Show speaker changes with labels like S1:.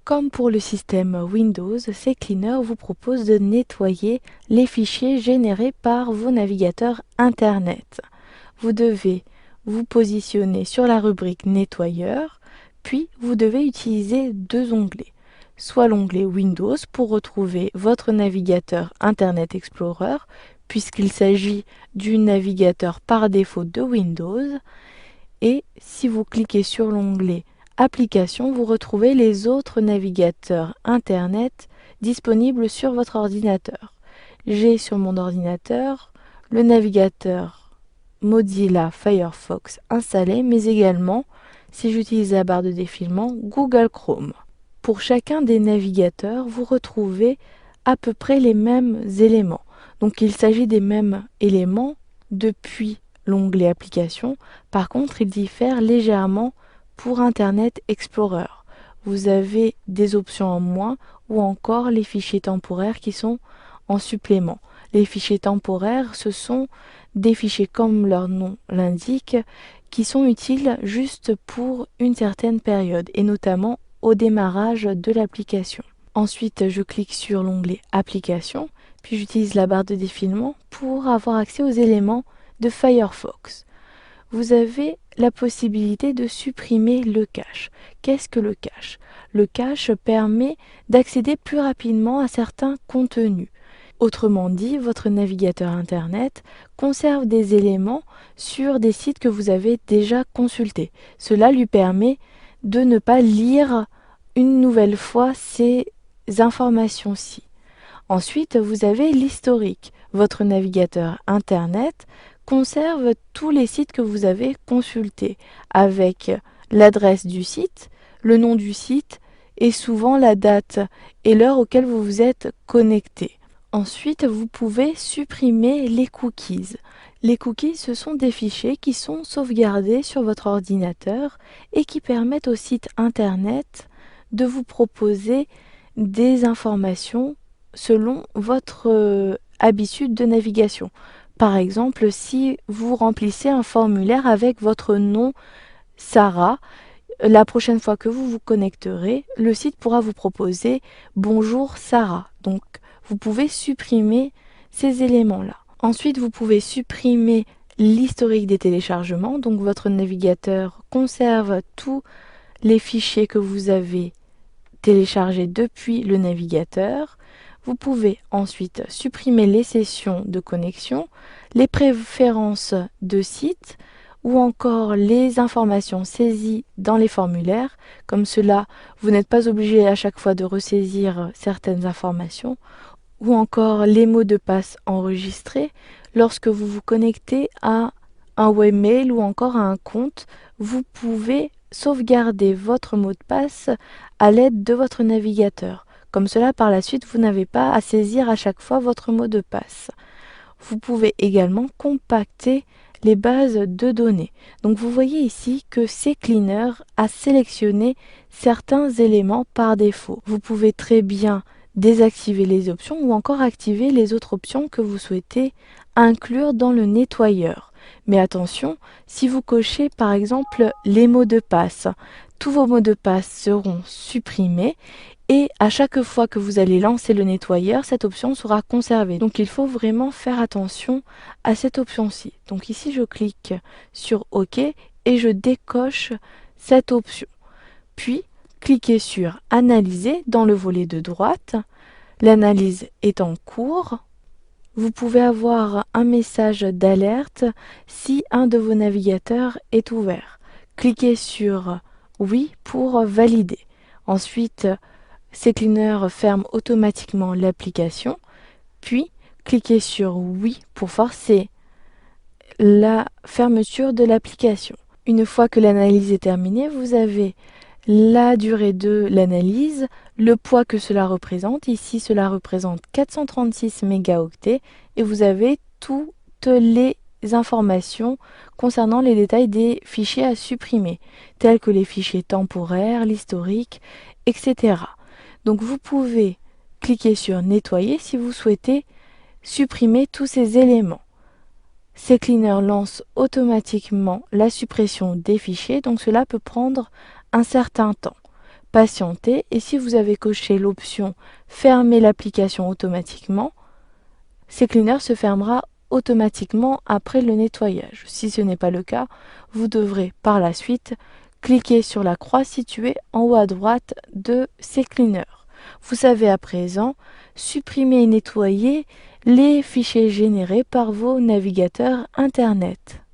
S1: Comme pour le système Windows, CCleaner vous propose de nettoyer les fichiers générés par vos navigateurs Internet. Vous devez vous positionner sur la rubrique Nettoyeur, puis vous devez utiliser deux onglets. Soit l'onglet Windows pour retrouver votre navigateur Internet Explorer, puisqu'il s'agit du navigateur par défaut de Windows, et si vous cliquez sur l'onglet Applications, vous retrouvez les autres navigateurs Internet disponibles sur votre ordinateur. J'ai sur mon ordinateur le navigateur Mozilla Firefox installé, mais également, si j'utilise la barre de défilement, Google Chrome. Pour chacun des navigateurs, vous retrouvez à peu près les mêmes éléments. Donc il s'agit des mêmes éléments depuis l'onglet Applications. Par contre, ils diffèrent légèrement pour Internet Explorer. Vous avez des options en moins ou encore les fichiers temporaires qui sont en supplément. Les fichiers temporaires, ce sont des fichiers comme leur nom l'indique, qui sont utiles juste pour une certaine période et notamment au démarrage de l'application. Ensuite, je clique sur l'onglet Applications, puis j'utilise la barre de défilement pour avoir accès aux éléments de Firefox. Vous avez la possibilité de supprimer le cache. Qu'est-ce que le cache? Le cache permet d'accéder plus rapidement à certains contenus. Autrement dit, votre navigateur Internet conserve des éléments sur des sites que vous avez déjà consultés. Cela lui permet de ne pas lire une nouvelle fois ces informations-ci. Ensuite, vous avez l'historique. Votre navigateur Internet conserve tous les sites que vous avez consultés, avec l'adresse du site, le nom du site et souvent la date et l'heure auquel vous vous êtes connecté. Ensuite, vous pouvez supprimer les cookies. Les cookies, ce sont des fichiers qui sont sauvegardés sur votre ordinateur et qui permettent au site Internet de vous proposer des informations selon votre habitude de navigation. Par exemple, si vous remplissez un formulaire avec votre nom Sarah, la prochaine fois que vous vous connecterez, le site pourra vous proposer Bonjour Sarah. Donc, vous pouvez supprimer ces éléments-là. Ensuite, vous pouvez supprimer l'historique des téléchargements. Donc, votre navigateur conserve tous les fichiers que vous avez téléchargés depuis le navigateur. Vous pouvez ensuite supprimer les sessions de connexion, les préférences de site ou encore les informations saisies dans les formulaires. Comme cela, vous n'êtes pas obligé à chaque fois de ressaisir certaines informations. Ou encore les mots de passe enregistrés lorsque vous vous connectez à un webmail ou encore à un compte. Vous pouvez sauvegarder votre mot de passe à l'aide de votre navigateur. Comme cela, par la suite, vous n'avez pas à saisir à chaque fois votre mot de passe. Vous pouvez également compacter les bases de données. Donc vous voyez ici que CCleaner a sélectionné certains éléments par défaut. Vous pouvez très bien désactiver les options ou encore activer les autres options que vous souhaitez inclure dans le nettoyeur. Mais attention, si vous cochez par exemple les mots de passe, tous vos mots de passe seront supprimés et à chaque fois que vous allez lancer le nettoyeur, cette option sera conservée. Donc il faut vraiment faire attention à cette option-ci. Donc ici je clique sur OK et je décoche cette option. Puis cliquez sur Analyser dans le volet de droite. L'analyse est en cours. Vous pouvez avoir un message d'alerte si un de vos navigateurs est ouvert. Cliquez sur Oui pour valider. Ensuite, CCleaner ferme automatiquement l'application. Puis, cliquez sur Oui pour forcer la fermeture de l'application. Une fois que l'analyse est terminée, vous avez la durée de l'analyse, le poids que cela représente. Ici, cela représente 436 mégaoctets et vous avez toutes les informations concernant les détails des fichiers à supprimer, tels que les fichiers temporaires, l'historique, etc. Donc vous pouvez cliquer sur Nettoyer si vous souhaitez supprimer tous ces éléments. CCleaner lance automatiquement la suppression des fichiers, donc cela peut prendre un certain temps. patienter et si vous avez coché l'option fermer l'application automatiquement, CCleaner se fermera automatiquement après le nettoyage. Si ce n'est pas le cas, vous devrez par la suite cliquer sur la croix située en haut à droite de CCleaner. Vous savez à présent supprimer et nettoyer les fichiers générés par vos navigateurs Internet.